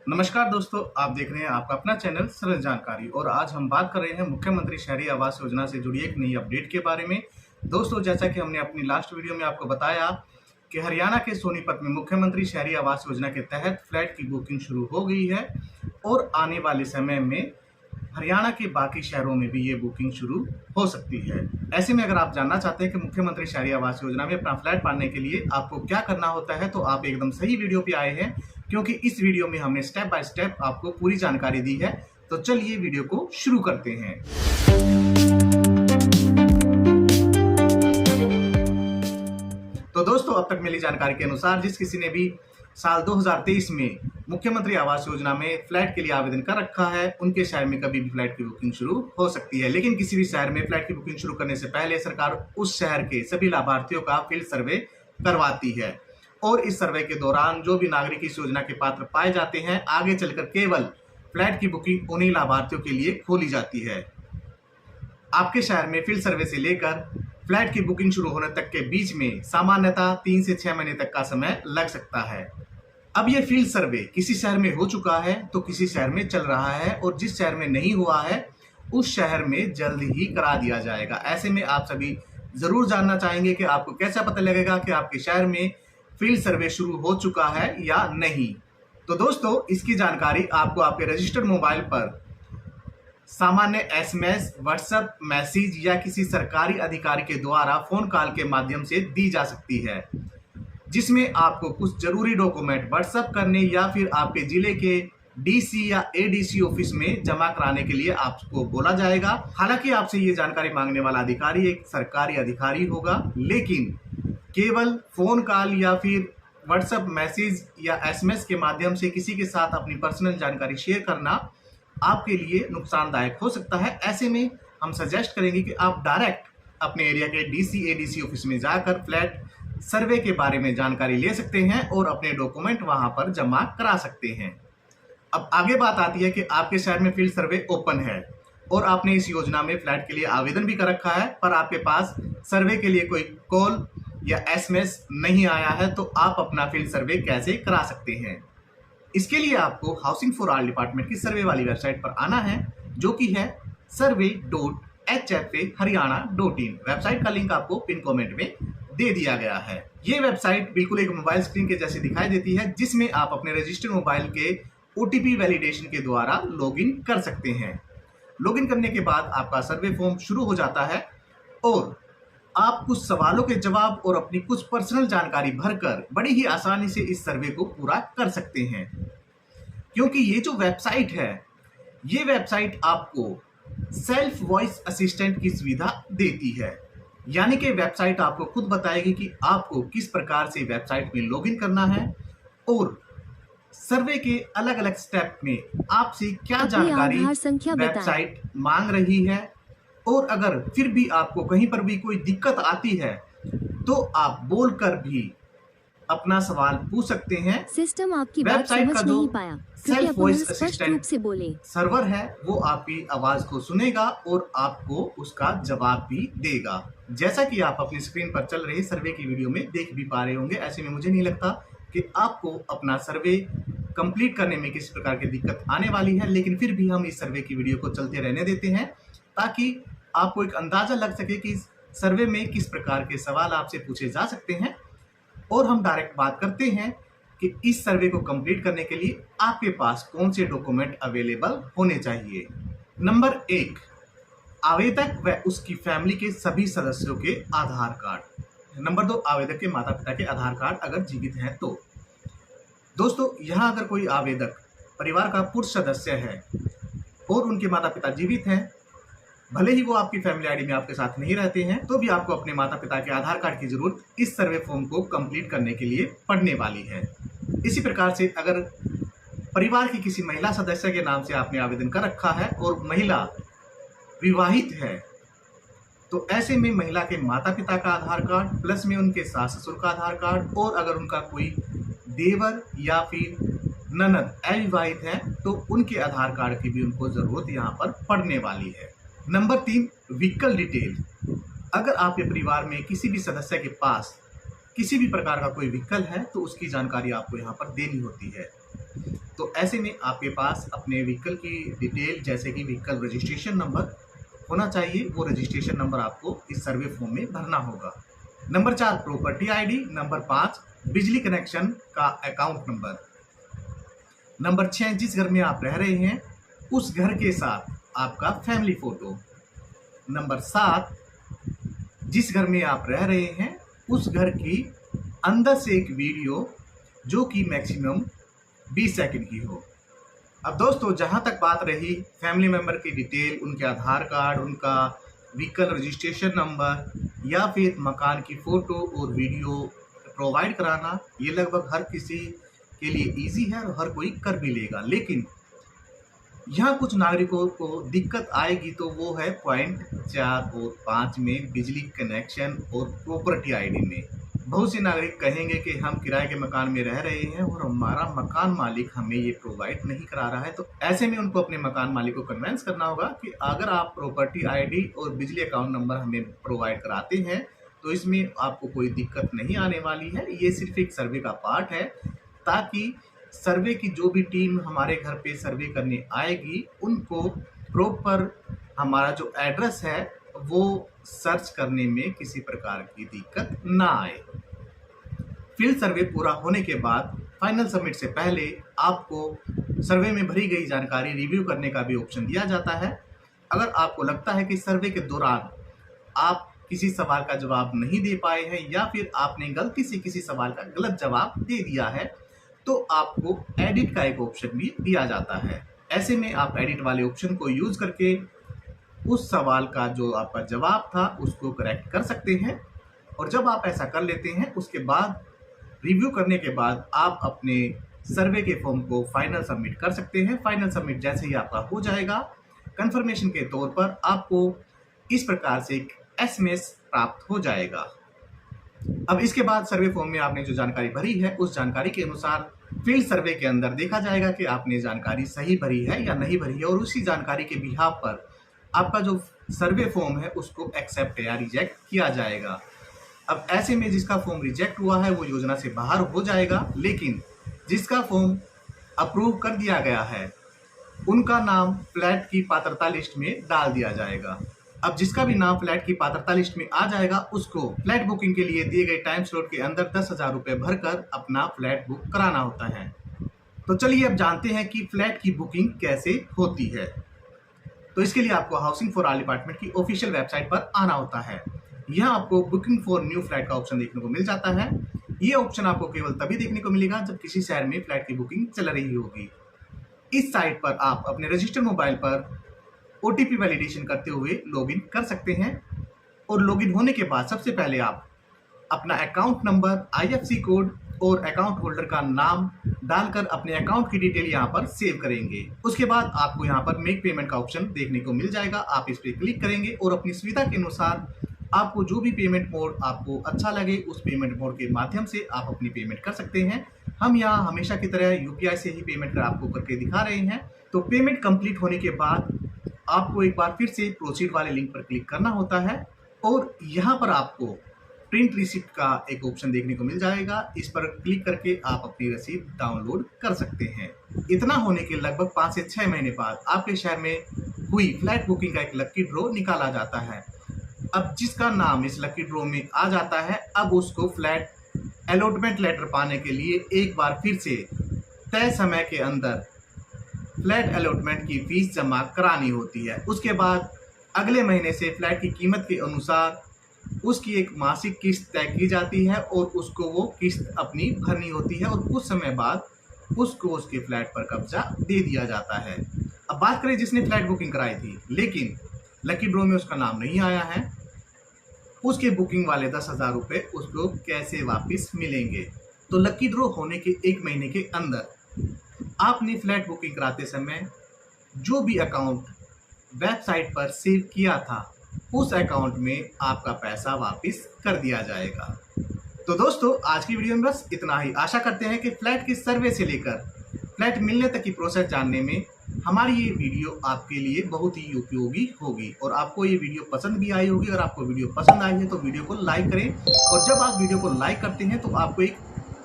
नमस्कार दोस्तों, आप देख रहे हैं आपका अपना चैनल सरल जानकारी और आज हम बात कर रहे हैं मुख्यमंत्री शहरी आवास योजना से जुड़ी एक नई अपडेट के बारे में। दोस्तों, जैसा कि हमने अपनी लास्ट वीडियो में आपको बताया कि हरियाणा के सोनीपत में मुख्यमंत्री शहरी आवास योजना के तहत फ्लैट की बुकिंग शुरू हो गई है और आने वाले समय में हरियाणा के बाकी शहरों में भी ये बुकिंग शुरू हो सकती है। ऐसे में अगर आप जानना चाहते हैं कि मुख्यमंत्री शहरी आवास योजना में अपना फ्लैट पाने के लिए आपको क्या करना होता है, तो आप एकदम सही वीडियो पे आए हैं, क्योंकि इस वीडियो में हमने स्टेप बाय स्टेप आपको पूरी जानकारी दी है। तो चलिए वीडियो को शुरू करते हैं। तो दोस्तों, अब तक मिली जानकारी के अनुसार जिस किसी ने भी साल 2023 में मुख्यमंत्री आवास योजना में फ्लैट के लिए आवेदन कर रखा है, उनके शहर में कभी भी फ्लैट की बुकिंग शुरू हो सकती है। लेकिन किसी भी शहर में फ्लैट की बुकिंग शुरू करने से पहले सरकार उस शहर के सभी लाभार्थियों का फील्ड सर्वे करवाती है और इस सर्वे के दौरान जो भी नागरिक इस योजना के पात्र पाए जाते हैं, आगे चलकर केवल फ्लैट की बुकिंग उन्हीं लाभार्थियों के लिए खोली जाती है। आपके शहर में फील्ड सर्वे से लेकर फ्लैट की बुकिंग शुरू होने तक के बीच में सामान्यतः 3 से 6 महीने तक का समय लग सकता है। अब ये फील्ड सर्वे किसी शहर में हो चुका है तो किसी शहर में चल रहा है और जिस शहर में नहीं हुआ है उस शहर में जल्द ही करा दिया जाएगा। ऐसे में आप सभी जरूर जानना चाहेंगे कि आपको कैसे पता लगेगा कि आपके शहर में फील्ड सर्वे शुरू हो चुका है या नहीं। तो दोस्तों, इसकी जानकारी आपको आपके रजिस्टर्ड मोबाइल पर सामान्य एसएमएस, व्हाट्सएप मैसेज या किसी सरकारी अधिकारी के द्वारा फोन कॉल के माध्यम से दी जा सकती है, जिसमें आपको कुछ जरूरी डॉक्यूमेंट व्हाट्सएप करने या फिर आपके जिले के डीसी या एडीसी ऑफिस में जमा कराने के लिए आपको बोला जाएगा। हालांकि आपसे ये जानकारी मांगने वाला अधिकारी एक सरकारी अधिकारी होगा, लेकिन केवल फोन कॉल या फिर व्हाट्सएप मैसेज या एसएमएस के माध्यम से किसी के साथ अपनी पर्सनल जानकारी शेयर करना आपके लिए नुकसानदायक हो सकता है। ऐसे में हम सजेस्ट करेंगे कि आप डायरेक्ट अपने एरिया के डीसी एडीसी ऑफिस में जाकर फ्लैट सर्वे के बारे में जानकारी ले सकते हैं और अपने डॉक्यूमेंट वहां पर जमा करा सकते हैं। अब आगे बात आती है कि आपके शहर में फील्ड सर्वे ओपन है और आपने इस योजना में फ्लैट के लिए आवेदन भी कर रखा है, पर आपके पास सर्वे के लिए कोई कॉल या एसएमएस नहीं आया है, तो आप अपना फील्ड सर्वे कैसे करा सकते हैं। इसके लिए आपको हाउसिंग फॉर ऑल डिपार्टमेंट की सर्वे वाली वेबसाइट पर आना है, जो कि है survey.hfaharyana.in। वेबसाइट का लिंक आपको पिन कमेंट में दे दिया गया है। ये वेबसाइट बिल्कुल एक मोबाइल स्क्रीन के जैसे दिखाई देती है, जिसमें आप अपने रजिस्टर्ड मोबाइल के ओटीपी वैलिडेशन के द्वारा लॉगिन कर सकते हैं। लॉगिन करने के बाद आपका सर्वे फॉर्म शुरू हो जाता है और आप कुछ सवालों के जवाब और अपनी कुछ पर्सनल जानकारी भरकर बड़ी ही आसानी से इस सर्वे को पूरा कर सकते हैं। क्योंकि ये जो वेबसाइट है, ये वेबसाइट आपको सेल्फ वॉइस असिस्टेंट की सुविधा देती है, यानी कि वेबसाइट आपको खुद बताएगी कि आपको किस प्रकार से वेबसाइट में लॉगिन करना है और सर्वे के अलग अलग स्टेप में आपसे क्या जानकारी वेबसाइट मांग रही है। और अगर फिर भी आपको कहीं पर भी कोई दिक्कत आती है तो आप बोलकर भी अपना सवाल पूछ सकते हैं। सिस्टम आपकी बात समझ नहीं पाया, सेल्फ वॉइस असिस्टेंट से बोले। सर्वर है, वो आपकी आवाज को सुनेगा और आपको उसका जवाब भी देगा। जैसा कि आप अपनी स्क्रीन पर चल रहे सर्वे की वीडियो में देख भी पा रहे होंगे। ऐसे में मुझे नहीं लगता कि आपको अपना सर्वे कंप्लीट करने में किसी प्रकार की दिक्कत आने वाली है, लेकिन फिर भी हम इस सर्वे की वीडियो को चलते रहने देते हैं ताकि आपको एक अंदाजा लग सके कि इस सर्वे में किस प्रकार के सवाल आपसे पूछे जा सकते हैं। और हम डायरेक्ट बात करते हैं कि इस सर्वे को कंप्लीट करने के लिए आपके पास कौन से डॉक्यूमेंट अवेलेबल होने चाहिए। नंबर 1, आवेदक व उसकी फैमिली के सभी सदस्यों के आधार कार्ड। नंबर 2, आवेदक के माता पिता के आधार कार्ड अगर जीवित हैं तो। दोस्तों, यहाँ अगर कोई आवेदक परिवार का पुरुष सदस्य है और उनके माता पिता जीवित हैं, भले ही वो आपकी फैमिली आईडी में आपके साथ नहीं रहते हैं, तो भी आपको अपने माता पिता के आधार कार्ड की जरूरत इस सर्वे फॉर्म को कंप्लीट करने के लिए पड़ने वाली है। इसी प्रकार से अगर परिवार की किसी महिला सदस्य के नाम से आपने आवेदन कर रखा है और महिला विवाहित है, तो ऐसे में महिला के माता पिता का आधार कार्ड प्लस में उनके सास ससुर का आधार कार्ड, और अगर उनका कोई देवर या फिर ननद अविवाहित है तो उनके आधार कार्ड की भी उनको जरूरत यहाँ पर पड़ने वाली है। Number 3, vehicle detail. अगर आपके परिवार में किसी भी सदस्य के पास किसी भी प्रकार का कोई व्हीकल है तो उसकी जानकारी आपको यहाँ पर देनी होती है। तो ऐसे में आपके पास अपने व्हीकल की डिटेल जैसे कि व्हीकल रजिस्ट्रेशन नंबर होना चाहिए। वो रजिस्ट्रेशन नंबर आपको इस सर्वे फॉर्म में भरना होगा। Number 4 property ID. नंबर 5 बिजली कनेक्शन का अकाउंट नंबर। नंबर 6 जिस घर में आप रह रहे हैं उस घर के साथ आपका फैमिली फोटो। नंबर 7 जिस घर में आप रह रहे हैं उस घर की अंदर से एक वीडियो जो कि मैक्सिमम 20 सेकंड की हो। अब दोस्तों जहां तक बात रही फैमिली मेंबर की डिटेल, उनके आधार कार्ड, उनका व्हीकल रजिस्ट्रेशन नंबर या फिर मकान की फ़ोटो और वीडियो प्रोवाइड कराना, ये लगभग हर किसी के लिए इजी है और हर कोई कर भी लेगा। लेकिन यहाँ कुछ नागरिकों को दिक्कत आएगी, तो वो है पॉइंट 4 और 5 में बिजली कनेक्शन और प्रॉपर्टी आईडी में। बहुत से नागरिक कहेंगे कि हम किराए के मकान में रह रहे हैं और हमारा मकान मालिक हमें ये प्रोवाइड नहीं करा रहा है। तो ऐसे में उनको अपने मकान मालिक को कन्विंस करना होगा कि अगर आप प्रॉपर्टी आईडी और बिजली अकाउंट नंबर हमें प्रोवाइड कराते हैं तो इसमें आपको कोई दिक्कत नहीं आने वाली है। ये सिर्फ एक सर्वे का पार्ट है ताकि सर्वे की जो भी टीम हमारे घर पे सर्वे करने आएगी उनको प्रॉपर हमारा जो एड्रेस है वो सर्च करने में किसी प्रकार की दिक्कत ना आए। फील्ड सर्वे पूरा होने के बाद फाइनल सबमिट से पहले आपको सर्वे में भरी गई जानकारी रिव्यू करने का भी ऑप्शन दिया जाता है। अगर आपको लगता है कि सर्वे के दौरान आप किसी सवाल का जवाब नहीं दे पाए हैं या फिर आपने गलती से किसी सवाल का गलत जवाब दे दिया है तो आपको एडिट का एक ऑप्शन भी दिया जाता है। ऐसे में आप एडिट वाले ऑप्शन को यूज करके उस सवाल का जो आपका जवाब था उसको करेक्ट कर सकते हैं। और जब आप ऐसा कर लेते हैं उसके बाद रिव्यू करने के बाद आप अपने सर्वे के फॉर्म को फाइनल सबमिट कर सकते हैं। फाइनल सबमिट जैसे ही आपका हो जाएगा, कंफर्मेशन के तौर पर आपको इस प्रकार से एक एसएमएस प्राप्त हो जाएगा। अब इसके बाद सर्वे फॉर्म में आपने जो जानकारी भरी है उस जानकारी के अनुसार फील्ड सर्वे के अंदर देखा जाएगा कि आपने जानकारी सही भरी है या नहीं भरी है, और उसी जानकारी के बिहाफ पर आपका जो सर्वे फॉर्म है उसको एक्सेप्ट या रिजेक्ट किया जाएगा। अब ऐसे में जिसका फॉर्म रिजेक्ट हुआ है वो योजना से बाहर हो जाएगा, लेकिन जिसका फॉर्म अप्रूव कर दिया गया है उनका नाम फ्लैट की पात्रता लिस्ट में डाल दिया जाएगा। अब जिसका भी नाम फ्लैट की पात्रता लिस्ट में आ जाएगा उसको फ्लैट बुकिंग के लिए दिए गए टाइम स्लॉट के अंदर 10,000 रुपये भरकर अपना फ्लैट बुक कराना होता है। तो चलिए अब जानते हैं कि फ्लैट की बुकिंग कैसे होती है। तो इसके लिए आपको हाउसिंग फॉर ऑल डिपार्टमेंट की ऑफिशियल वेबसाइट पर आना होता है। यहाँ आपको बुकिंग फॉर न्यू फ्लैट का ऑप्शन देखने को मिल जाता है। ये ऑप्शन आपको केवल तभी देखने को मिलेगा जब किसी शहर में फ्लैट की बुकिंग चल रही होगी। इस साइट पर आप अपने रजिस्टर्ड मोबाइल पर OTP वैलिडेशन करते हुए लॉगिन कर सकते हैं, और लॉगिन होने के बाद सबसे पहले आप अपना अकाउंट नंबर, IFSC कोड और अकाउंट होल्डर का नाम डालकर अपने अकाउंट की डिटेल यहाँ पर सेव करेंगे। उसके बाद आपको यहाँ पर मेक पेमेंट का ऑप्शन देखने को मिल जाएगा। आप इस पर क्लिक करेंगे और अपनी सुविधा के अनुसार आपको जो भी पेमेंट मोड आपको अच्छा लगे उस पेमेंट मोड के माध्यम से आप अपनी पेमेंट कर सकते हैं। हम यहाँ हमेशा की तरह UPI से ही पेमेंट आपको करके दिखा रहे हैं। तो पेमेंट कंप्लीट होने के बाद आपको एक बार फिर से प्रोसीड वाले लिंक पर क्लिक करना होता है, और यहाँ पर आपको प्रिंट रिसिप्ट का एक ऑप्शन देखने को मिल जाएगा। इस पर क्लिक करके आप अपनी रसीद डाउनलोड कर सकते हैं। इतना होने के लगभग 5 से 6 महीने बाद आपके शहर में हुई फ्लैट बुकिंग का एक लकी ड्रॉ निकाला जाता है। अब जिसका नाम इस लकी ड्रॉ में आ जाता है, अब उसको फ्लैट अलॉटमेंट लेटर पाने के लिए एक बार फिर से तय समय के अंदर फ्लैट अलॉटमेंट की फीस जमा करानी होती है। उसके बाद अगले महीने से फ्लैट की कीमत के अनुसार उसकी एक मासिक किस्त तय की जाती है और उसको वो किस्त अपनी भरनी होती है, और कुछ समय बाद उसको उसके फ्लैट पर कब्जा दे दिया जाता है। अब बात करें जिसने फ्लैट बुकिंग कराई थी लेकिन लकी ड्रॉ में उसका नाम नहीं आया है, उसके बुकिंग वाले 10,000 रुपये उसको कैसे वापस मिलेंगे। तो लकी ड्रॉ होने के 1 महीने के अंदर आपने फ्लैट बुकिंग कराते समय जो भी अकाउंट वेबसाइट पर सेव किया था उस अकाउंट में आपका पैसा वापस कर दिया जाएगा। तो दोस्तों आज की वीडियो में बस इतना ही। आशा करते हैं कि फ्लैट के सर्वे से लेकर फ्लैट मिलने तक की प्रोसेस जानने में हमारी ये वीडियो आपके लिए बहुत ही उपयोगी होगी, और आपको ये वीडियो पसंद भी आई होगी। अगर आपको वीडियो पसंद आई है तो वीडियो को लाइक करें, और जब आप वीडियो को लाइक करते हैं तो आपको एक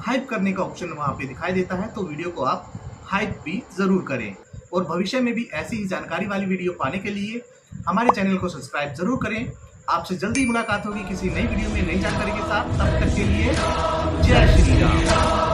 हाइप करने का ऑप्शन वहाँ पे दिखाई देता है, तो वीडियो को आप हाइप भी जरूर करें। और भविष्य में भी ऐसी ही जानकारी वाली वीडियो पाने के लिए हमारे चैनल को सब्सक्राइब जरूर करें। आपसे जल्दी मुलाकात होगी किसी नई वीडियो में नई जानकारी के साथ। तब तक के लिए जय श्री राम।